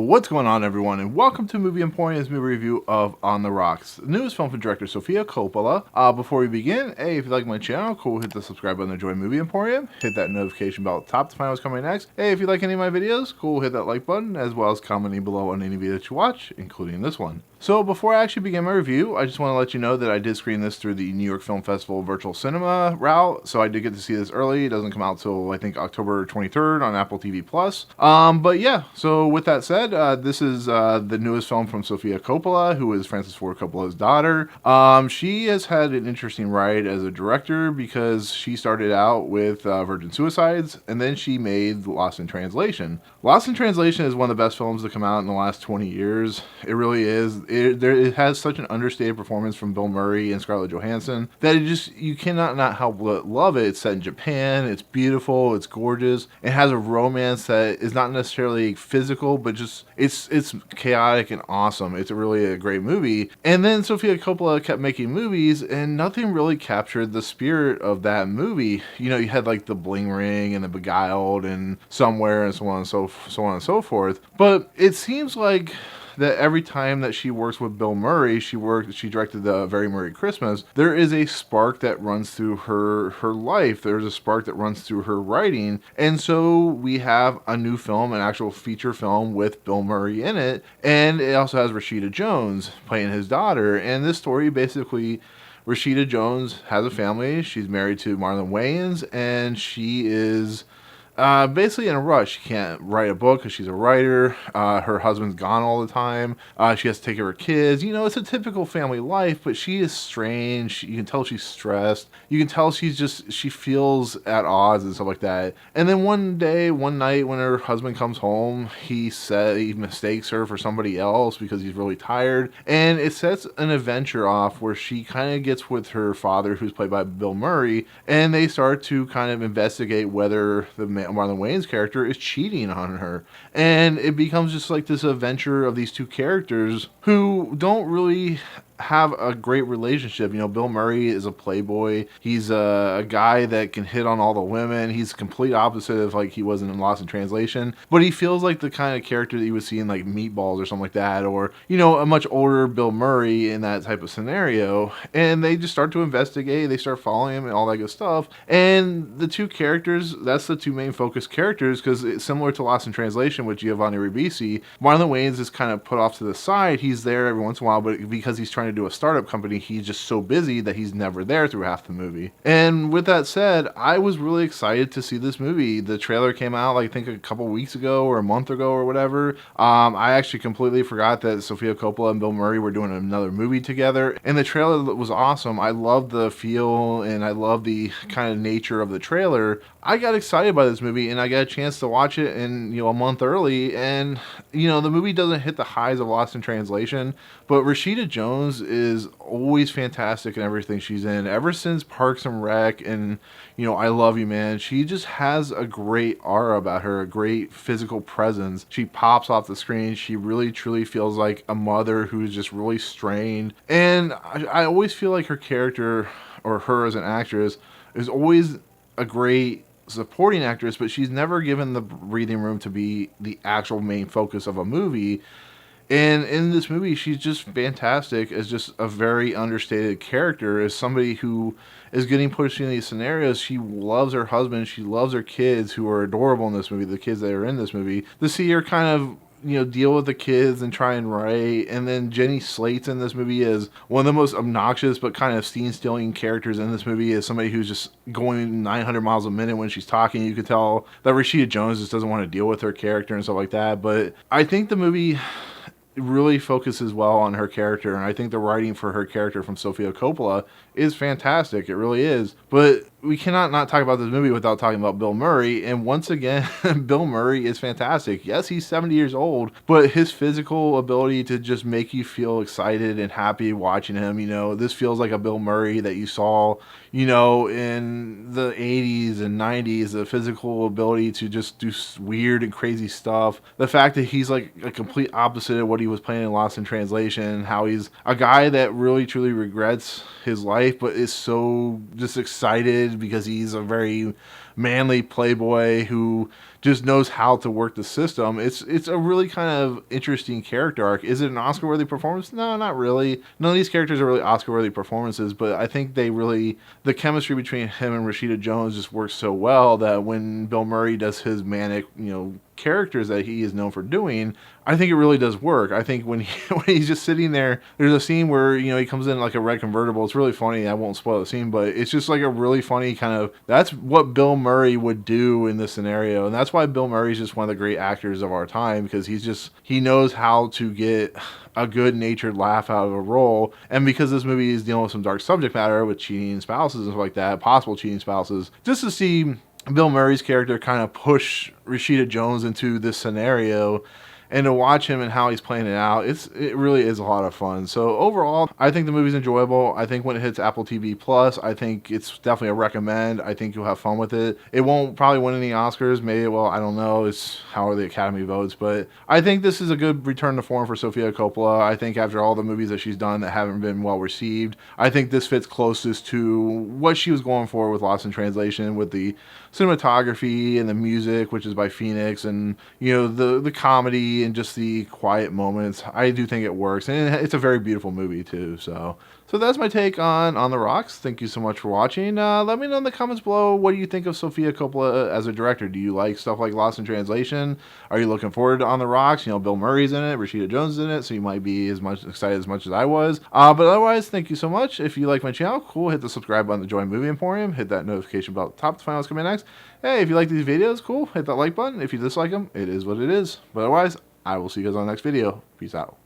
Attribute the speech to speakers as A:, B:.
A: What's going on, everyone, and welcome to Movie Emporium's movie review of On the Rocks, the newest film from director Sophia Coppola. Before we begin, hey, if you like my channel, cool, hit the subscribe button to join Movie Emporium, hit that notification bell at the top to find out what's coming next. Hey, if you like any of my videos, cool, hit that like button, as well as commenting below on any video that you watch, including this one. So before I actually begin my review, I just want to let you know that I did screen this through the New York Film Festival virtual cinema route, so I did get to see this early. It doesn't come out till, I think, October 23rd on Apple TV+. But yeah, so with that said, this is the newest film from Sophia Coppola, who is Francis Ford Coppola's daughter. She has had an interesting ride as a director because she started out with Virgin Suicides, and then she made Lost in Translation. Lost in Translation is one of the best films to come out in the last 20 years. It really is. It has such an understated performance from Bill Murray and Scarlett Johansson that you cannot not help but love it. It's set in Japan. It's beautiful. It's gorgeous. It has a romance that is not necessarily physical, but just it's chaotic and awesome. It's really a great movie. And then Sophia Coppola kept making movies, and nothing really captured the spirit of that movie. You know, you had like The Bling Ring and The Beguiled and Somewhere and so on and so forth. But it seems like that every time that she works with Bill Murray, she directed the Very Merry Christmas, there is a spark that runs through her life. There's a spark that runs through her writing. And so we have a new film, an actual feature film with Bill Murray in it. And it also has Rashida Jones playing his daughter. And this story basically, Rashida Jones has a family. She's married to Marlon Wayans, and she is basically in a rush. She can't write a book because she's a writer. Her husband's gone all the time. She has to take care of her kids. You know, it's a typical family life, but she is strange. You can tell she's stressed. You can tell she feels at odds and stuff like that. And then one night when her husband comes home, he mistakes her for somebody else because he's really tired. And it sets an adventure off where she kind of gets with her father, who's played by Bill Murray, and they start to kind of investigate whether Marlon Wayans' character is cheating on her. And it becomes just like this adventure of these two characters who don't really have a great relationship. You know, Bill Murray is a playboy. He's a guy that can hit on all the women. He's complete opposite of like he was in Lost in Translation, but he feels like the kind of character that you would see in like Meatballs or something like that, or, you know, a much older Bill Murray in that type of scenario. And they just start to investigate. They start following him and all that good stuff. And the two characters, that's the two main focus characters, because it's similar to Lost in Translation with Giovanni Ribisi. Marlon Wayans is kind of put off to the side. He's there every once in a while, but because he's trying to do a startup company, he's just so busy that he's never there through half the movie. And with that said, I was really excited to see this movie. The trailer came out, like, I think a couple weeks ago or a month ago or whatever. I actually completely forgot that Sophia Coppola and Bill Murray were doing another movie together, and the trailer was awesome. I love the feel and I love the kind of nature of the trailer. I got excited by this movie, and I got a chance to watch it in, you know, a month early. And, you know, the movie doesn't hit the highs of Lost in Translation, but Rashida Jones is always fantastic in everything she's in. Ever since Parks and Rec and, you know, I Love You, Man, she just has a great aura about her, a great physical presence. She pops off the screen. She really, truly feels like a mother who's just really strained. And I always feel like her character, or her as an actress, is always a great supporting actress, but she's never given the breathing room to be the actual main focus of a movie. And in this movie, she's just fantastic as just a very understated character, as somebody who is getting pushed in these scenarios. She loves her husband. She loves her kids, who are adorable in this movie, the kids that are in this movie. To see her kind of, you know, deal with the kids and try and write. And then Jenny Slate's in this movie as one of the most obnoxious but kind of scene-stealing characters in this movie, as somebody who's just going 900 miles a minute when she's talking. You could tell that Rashida Jones just doesn't want to deal with her character and stuff like that. But I think the movie really focuses well on her character, and I think the writing for her character from Sophia Coppola is fantastic. It really is. But we cannot not talk about this movie without talking about Bill Murray. And once again, Bill Murray is fantastic. Yes, he's 70 years old, but his physical ability to just make you feel excited and happy watching him, you know, this feels like a Bill Murray that you saw, you know, in the 80s and 90s, the physical ability to just do weird and crazy stuff. The fact that he's like a complete opposite of what he he was playing in Lost in Translation, how he's a guy that really truly regrets his life, but is so just excited because he's a very manly playboy who just knows how to work the system. It's a really kind of interesting character arc. Is it an Oscar-worthy performance? No, not really. None of these characters are really Oscar-worthy performances, but I think the chemistry between him and Rashida Jones just works so well that when Bill Murray does his manic, characters that he is known for doing, I think it really does work. I think when when he's just sitting there, there's a scene where he comes in like a red convertible. It's really funny. I won't spoil the scene, but it's just like a really funny kind of, that's what Bill Murray would do in this scenario, and that's why Bill Murray is just one of the great actors of our time, because he knows how to get a good-natured laugh out of a role. And because this movie is dealing with some dark subject matter with cheating spouses and stuff like that, possible cheating spouses, just to see Bill Murray's character kind of push Rashida Jones into this scenario and to watch him and how he's playing it out, it really is a lot of fun. So overall, I think the movie's enjoyable. I think when it hits Apple TV Plus, I think it's definitely a recommend. I think you'll have fun with it. It won't probably win any Oscars. Maybe, well, I don't know. It's how are the Academy votes. But I think this is a good return to form for Sophia Coppola. I think after all the movies that she's done that haven't been well received, I think this fits closest to what she was going for with Lost in Translation, with the cinematography and the music, which is by Phoenix, and the comedy and just the quiet moments. I do think it works, and it's a very beautiful movie too. So that's my take on The Rocks. Thank you so much for watching. Let me know in the comments below, what do you think of Sophia Coppola as a director? Do you like stuff like Lost in Translation? Are you looking forward to On the Rocks? Bill Murray's in it, Rashida Jones is in it, so you might be as excited as I was. But otherwise, thank you so much. If you like my channel, cool, hit the subscribe button to join Movie Emporium. Hit that notification bell at the top to find out what's coming next. Hey, if you like these videos, cool, hit that like button. If you dislike them, it is what it is. But otherwise, I will see you guys on the next video. Peace out.